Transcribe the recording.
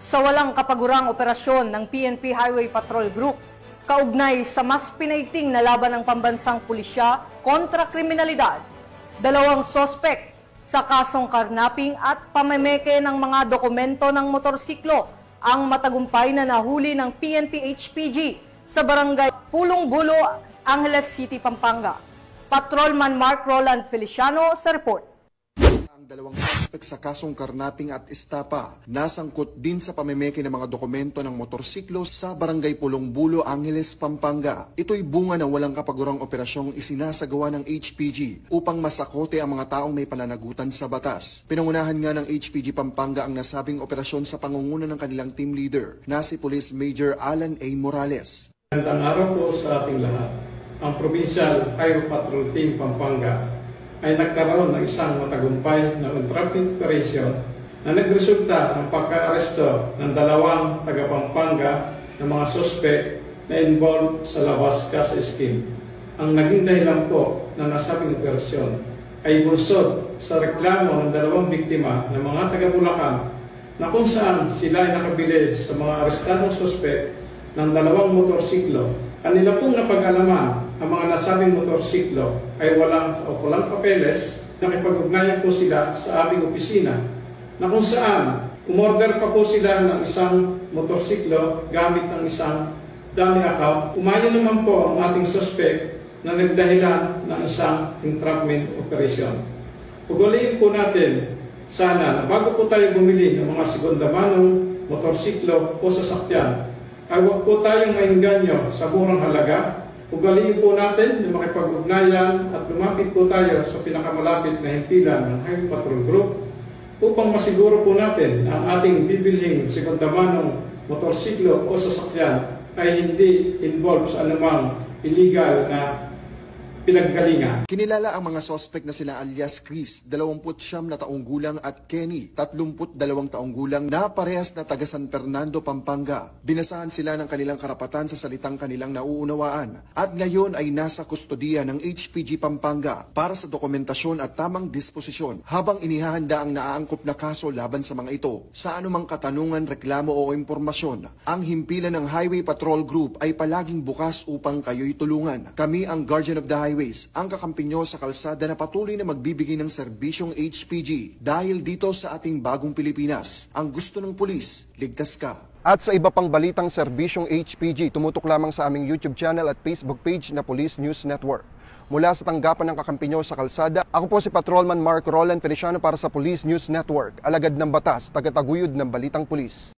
sa walang kapagurang operasyon ng PNP Highway Patrol Group kaugnay sa mas pinaiting na laban ng pambansang pulisya kontra kriminalidad. Dalawang sospek sa kasong karnaping at pamemeke ng mga dokumento ng motorsiklo ang matagumpay na nahuli ng PNP HPG sa barangay Pulong Bulo, Angeles City, Pampanga. Patrolman Mark Roland Feliciano sa report. Ang dalawang suspect sa kasong karnaping at estapa nasangkot din sa pamemeke ng mga dokumento ng motorsiklo sa barangay Pulong Bulo, Angeles, Pampanga. Ito'y bunga ng walang kapagurang operasyong isinasagawa ng HPG upang masakote ang mga taong may pananagutan sa batas. Pinangunahan nga ng HPG Pampanga ang nasabing operasyon sa pangunguna ng kanilang team leader na si Police Major Alan A. Morales. Magandang araw po sa ating lahat. Ang Provincial Highway Patrol Team Pampanga ay nagkaroon ng isang matagumpay na traffic operation na nagresulta ng pagka-aresto ng dalawang taga-Pampanga na mga suspect na involved sa Labas Casa Scheme. Ang naging dahilan po na nasabing operasyon ay bunsod sa reklamo ng dalawang biktima ng mga taga-Bulacan na kung saan sila ay nakabili sa mga arestadong suspect ng dalawang motorsiklo. Kanila pong napag-alaman ang mga nasabing motorsiklo ay walang papeles. Nakipag-ugnayan po sila sa aming opisina na kung saan umorder pa po sila ng isang motorsiklo gamit ng isang dummy account. Umayon naman po ang ating suspect na nagdahilan ng isang entrapment operation. Pagwalayin po natin sana na bago po tayo bumili ng mga sekundamanong motorsiklo o sasakyan, ay huwag po tayong mainganyo sa murang halaga. Ugaliin po natin na makipag-ugnayan at lumapit po tayo sa pinakamalapit na himpilan ng Highway Patrol Group upang masiguro po natin na ang ating bibilhing sekundamanong motorsiklo o sasakyan ay hindi involved sa anumang illegal na pinaggalingan. Kinilala ang mga sospek na sina alias Chris, 29 na taong gulang at Kenny, 32 taong gulang na parehas na taga San Fernando, Pampanga. Binasahan sila ng kanilang karapatan sa salitang kanilang nauunawaan at ngayon ay nasa kustodiya ng HPG Pampanga para sa dokumentasyon at tamang disposisyon habang inihahanda ang naaangkop na kaso laban sa mga ito. Sa anumang katanungan, reklamo o impormasyon, ang himpilan ng Highway Patrol Group ay palaging bukas upang kayo'y tulungan. Kami ang Guardian of the Highways, ang kakampi nyo sa kalsada na patuloy na magbibigay ng serbisyong HPG dahil dito sa ating bagong Pilipinas, ang gusto ng pulis, ligtas ka. At sa iba pang balitang serbisyong HPG, tumutok lamang sa aming YouTube channel at Facebook page na Police News Network. Mula sa tanggapan ng kakampi nyo sa kalsada, ako po si Patrolman Mark Roland Feliciano para sa Police News Network, alagad ng batas, tagataguyod ng balitang pulis.